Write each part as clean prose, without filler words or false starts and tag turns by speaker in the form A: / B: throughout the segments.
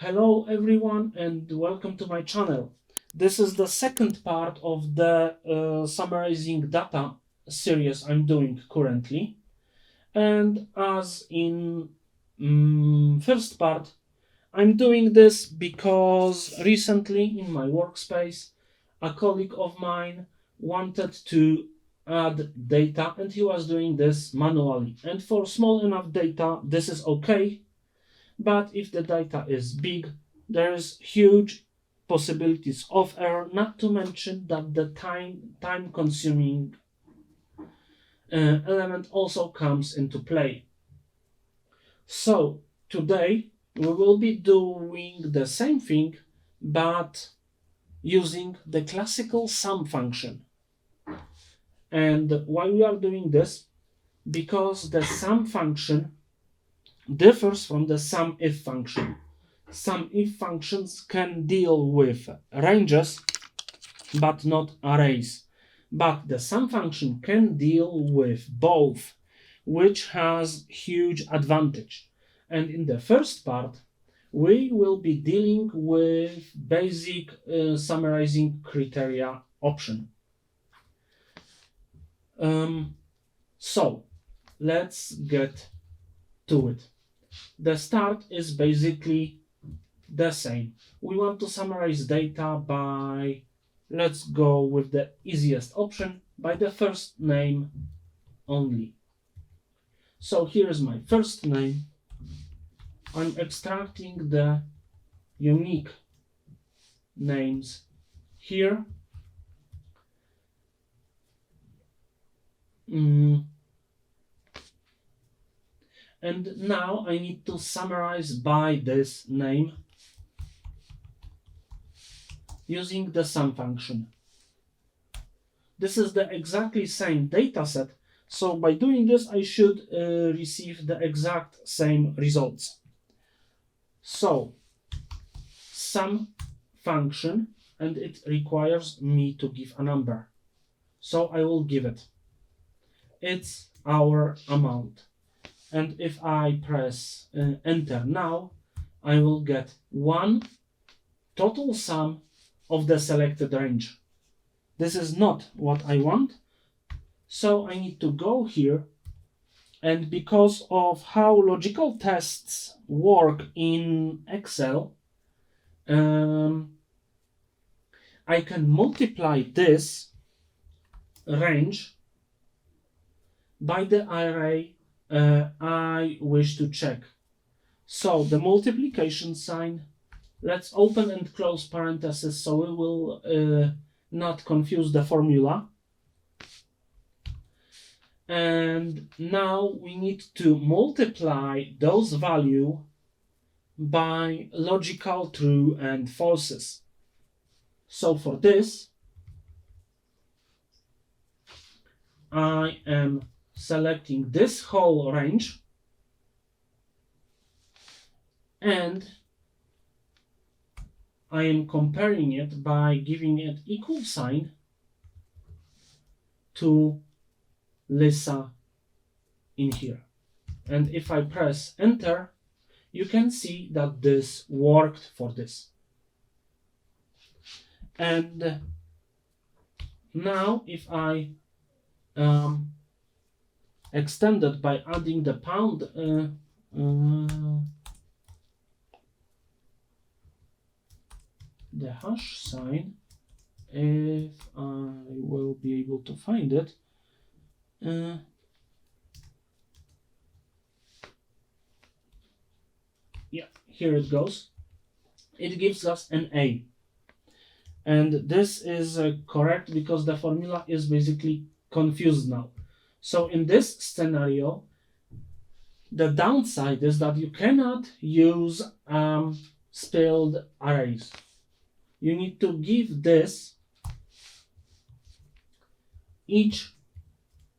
A: Hello everyone and welcome to my channel. This is the second part of the summarizing data series I'm doing currently. And as in first part, I'm doing this because recently in my workspace, a colleague of mine wanted to add data and he was doing this manually. And for small enough data, this is okay. But if the data is big, there is huge possibilities of error, not to mention that the time consuming element also comes into play. So today we will be doing the same thing, but using the classical sum function. And why we are doing this? Because the sum function differs from the SUMIF function. SUMIF functions can deal with ranges, but not arrays. But the sum function can deal with both, which has huge advantage. And in the first part, we will be dealing with basic summarizing criteria option. So let's get to it. The start is basically the same. We want to summarize data by, let's go with the easiest option, by the first name only. So here's my first name. I'm extracting the unique names here. And now I need to summarize by this name using the sum function. This is the exactly same data set, so by doing this I should receive the exact same results. So sum function, and it requires me to give a number. So I will give it. It's our amount. And if I press enter now, I will get one total sum of the selected range. This is not what I want, so I need to go here, and because of how logical tests work in Excel, I can multiply this range by the array I wish to check. So the multiplication sign, let's open and close parentheses so we will not confuse the formula. And now we need to multiply those values by logical true and falses. So for this, I am selecting this whole range and I am comparing it by giving it equal sign to Lisa in here. And if I press enter, you can see that this worked for this. And now if I extend it by adding the pound the hash sign, if I will be able to find it, yeah, here it goes. It gives us an A. And this is correct because the formula is basically confused now. So in this scenario, the downside is that you cannot use spilled arrays. You need to give this each,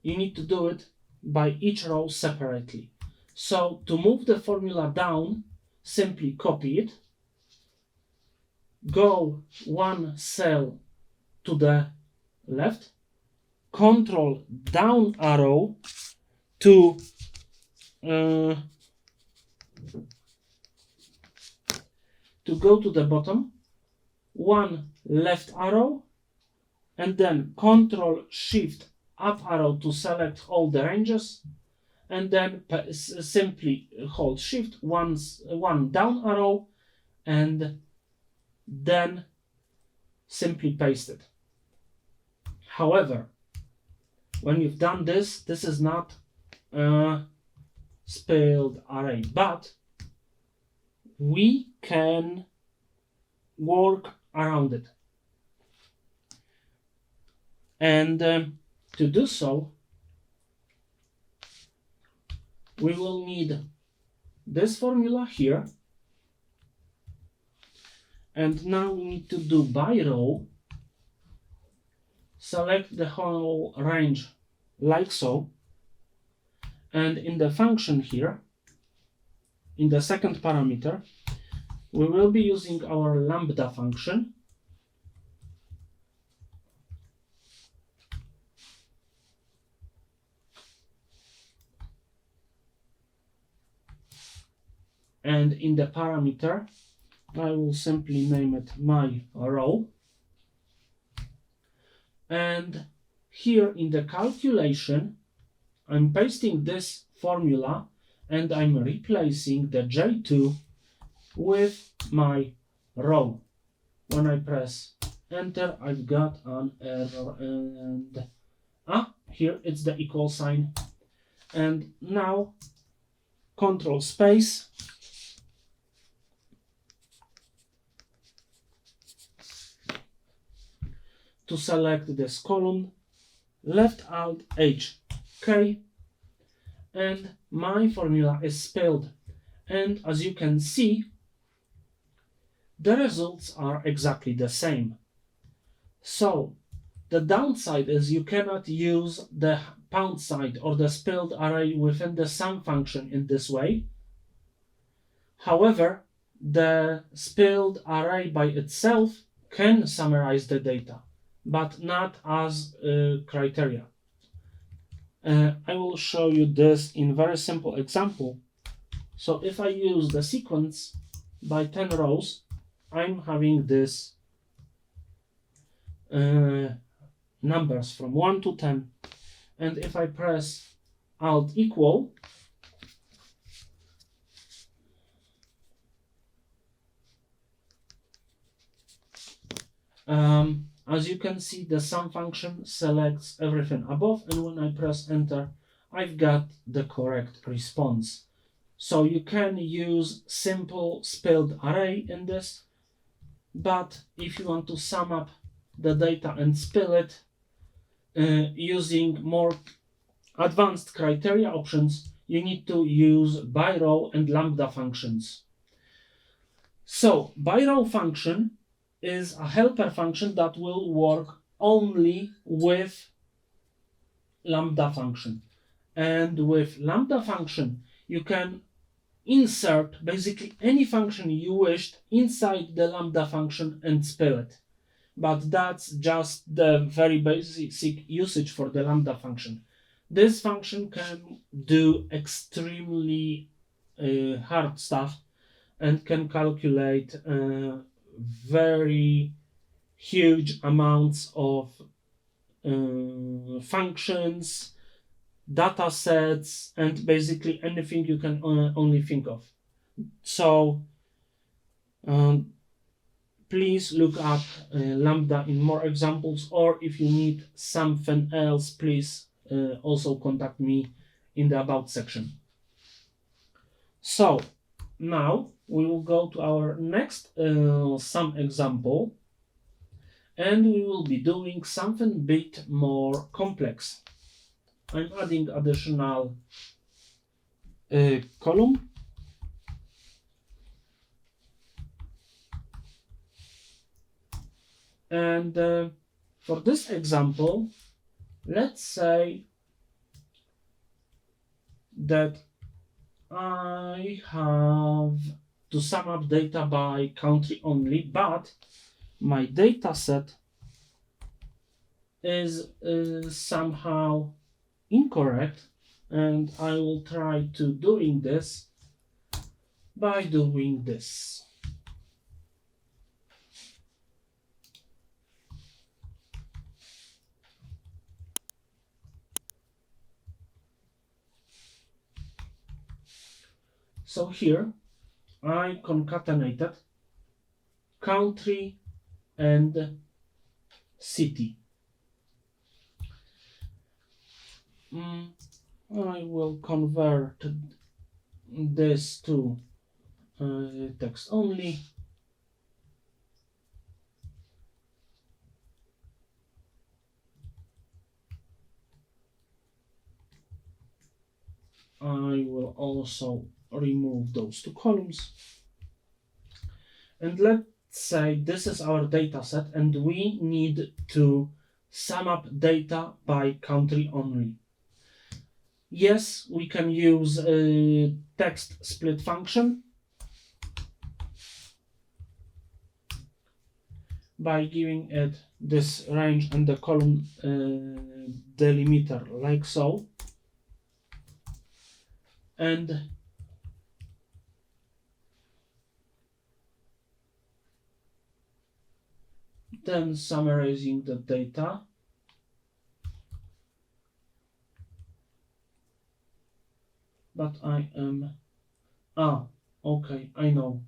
A: you need to do it by each row separately. So to move the formula down, simply copy it, go one cell to the left, control down arrow to to go to the bottom, one left arrow, and then Control Shift up arrow to select all the ranges, and then simply hold Shift, one down arrow, and then simply paste it. However, when you've done this, this is not a spilled array, but we can work around it. And to do so, we will need this formula here. And now we need to do by row, select the whole range like so. And in the function here, in the second parameter, we will be using our lambda function. And in the parameter, I will simply name it my row. And here in the calculation, I'm pasting this formula and I'm replacing the J2 with my row. When I press enter, I've got an error, and here it's the equal sign. And now Control space, to select this column, left alt H K, and my formula is spelled. And as you can see, the results are exactly the same. So the downside is you cannot use the pound sign or the spelled array within the sum function in this way. However, the spelled array by itself can summarize the data, but not as criteria. I will show you this in very simple example. So if I use the sequence by 10 rows, I'm having this numbers from 1 to 10. And if I press Alt equal, as you can see, the sum function selects everything above, and when I press enter, I've got the correct response. So you can use simple spelled array in this, but if you want to sum up the data and spill it using more advanced criteria options, you need to use by row and lambda functions. So by row function is a helper function that will work only with lambda function. And with lambda function, you can insert basically any function you wished inside the lambda function and spell it. But that's just the very basic usage for the lambda function. This function can do extremely hard stuff and can calculate very huge amounts of functions, data sets, and basically anything you can only think of. So please look up lambda in more examples, or if you need something else, please also contact me in the about section. So now we will go to our next sum example, and we will be doing something a bit more complex. I'm adding additional column. And for this example, let's say that I have to sum up data by country only, but my data set is somehow incorrect, and I will try to doing this by doing this. So here I concatenated country and city. I will convert this to text only. I will also remove those two columns. And let's say this is our data set and we need to sum up data by country only. Yes, we can use a text split function by giving it this range and the column delimiter like so. And then summarizing the data. But I am, okay, I know.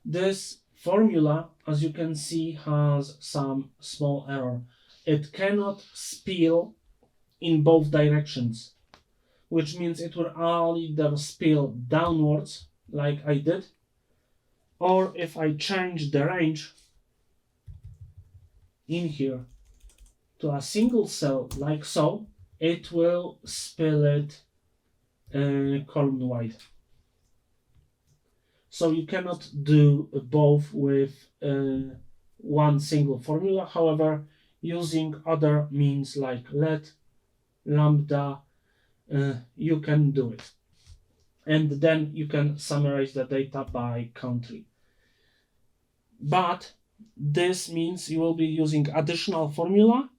A: This formula, as you can see, has some small error. It cannot spill in both directions, which means it will either spill downwards, like I did, or if I change the range in here to a single cell like so, it will spill it column-wide. So you cannot do both with one single formula. However, using other means like let, lambda, you can do it. And then you can summarize the data by country. But this means you will be using additional formula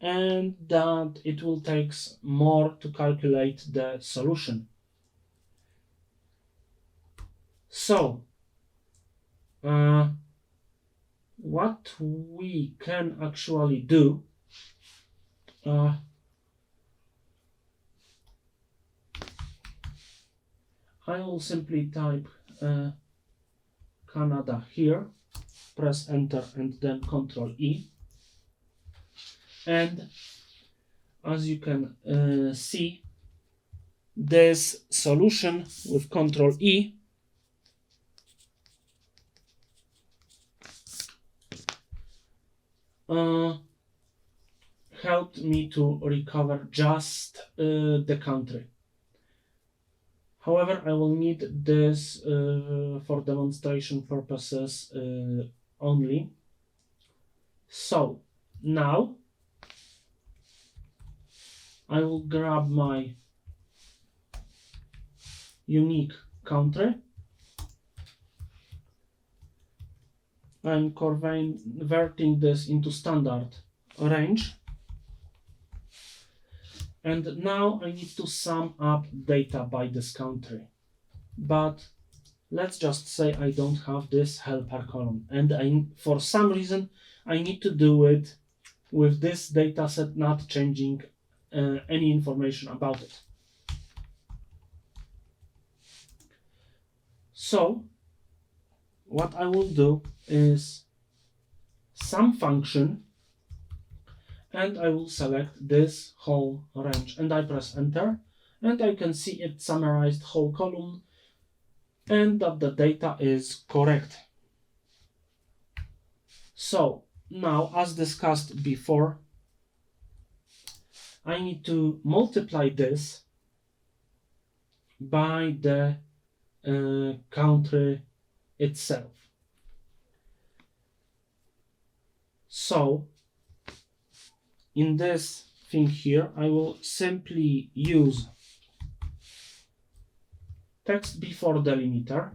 A: and that it will take more to calculate the solution. So, what we can actually do, I will simply type Canada here, press enter and then Ctrl E. And as you can see, this solution with Ctrl E helped me to recover just the country. However, I will need this for demonstration purposes only. So now I will grab my unique country. I'm converting this into standard range. And now I need to sum up data by this country. But let's just say I don't have this helper column. And for some reason, I need to do it with this data set not changing any information about it. So what I will do is sum function, and I will select this whole range and I press enter, and I can see it summarized whole column and that the data is correct. So now, as discussed before, I need to multiply this by the country itself. So in this thing here, I will simply use text before delimiter,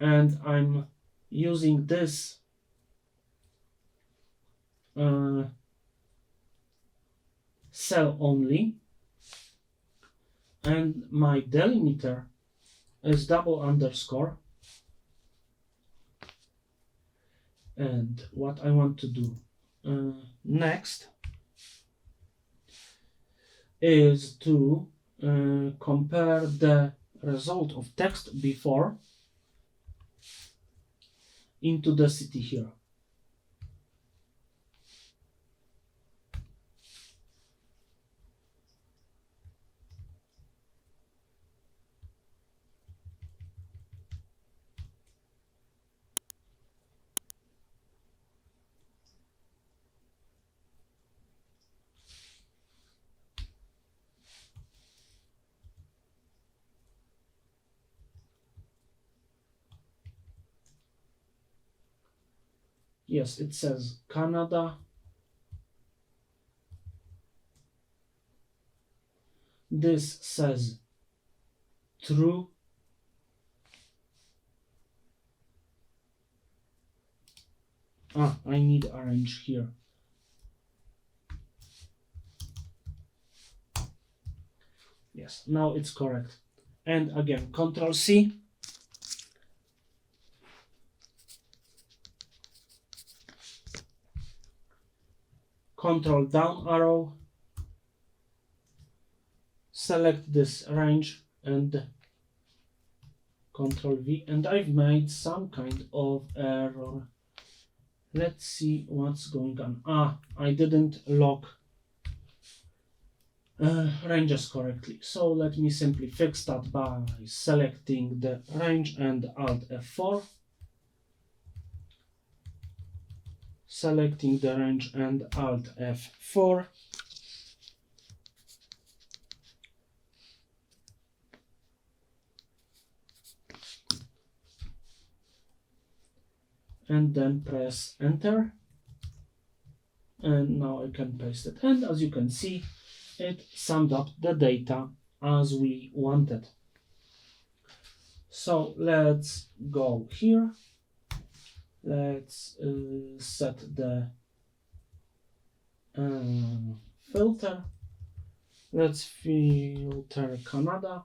A: and I'm using this cell only, and my delimiter is double underscore. And what I want to do next is to compare the result of text before into the city here. Yes, it says Canada. This says true. I need arrange here. Yes, now it's correct. And again, Control C. Control down arrow. Select this range and Control V, and I've made some kind of error. Let's see what's going on. I didn't lock ranges correctly. So let me simply fix that by selecting the range and Alt F4. Selecting the range and Alt F4. And then press enter. And now I can paste it. And as you can see, it summed up the data as we wanted. So let's go here. Let's set the filter. Let's filter Canada.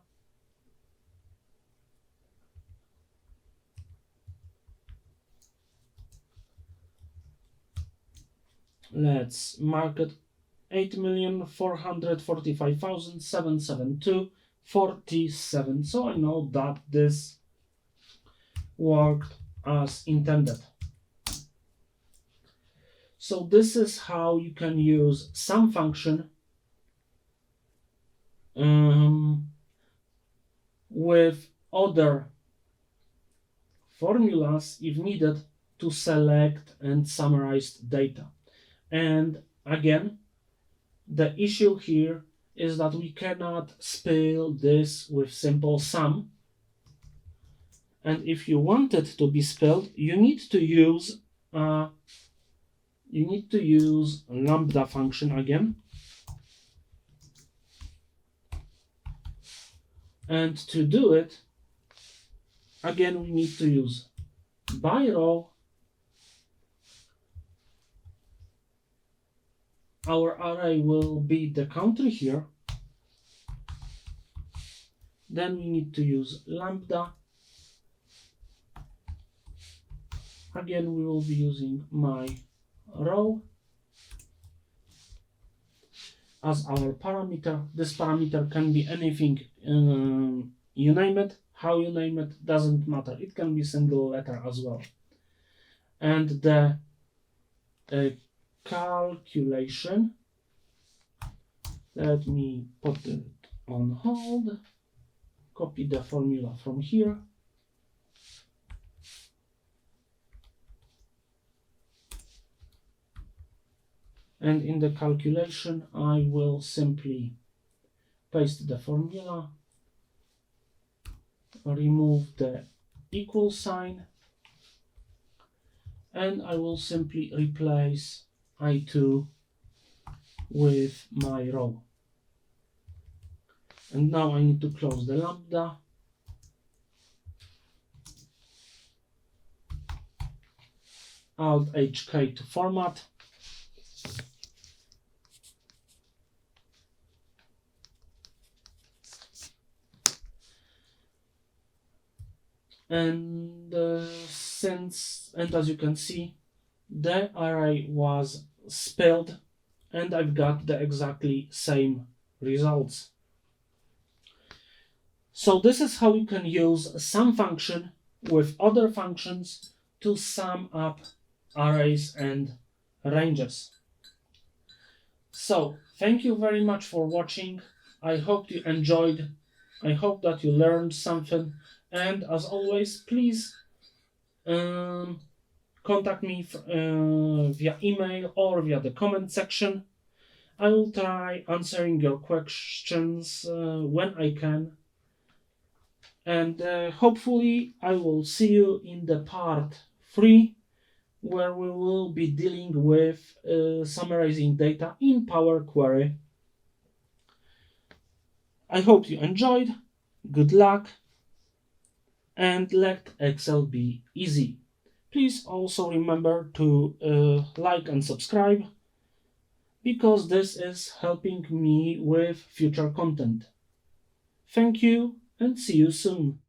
A: Let's mark it 8,445,772.47. So I know that this worked as intended. So this is how you can use sum function with other formulas if needed to select and summarize data. And again, the issue here is that we cannot spell this with simple sum. And if you want it to be spelled, you need to use lambda function again. And to do it, again, we need to use by row. Our array will be the country here. Then we need to use lambda. Again, we will be using my row as our parameter. This parameter can be anything you name it. How you name it doesn't matter. It can be single letter as well. And the calculation, let me put it on hold, copy the formula from here, and in the calculation I will simply paste the formula, remove the equal sign, and I will simply replace I2 with my row. And now I need to close the lambda. Alt HK to format. And as you can see, the array was spelled and I've got the exactly same results. So this is how you can use a sum function with other functions to sum up arrays and ranges. So thank you very much for watching. I hope you enjoyed. I hope that you learned something. And as always, please contact me via email or via the comment section. I will try answering your questions when I can. And hopefully I will see you in the part 3, where we will be dealing with summarizing data in Power Query. I hope you enjoyed. Good luck, and let Excel be easy. Please also remember to like and subscribe, because this is helping me with future content. Thank you, and see you soon.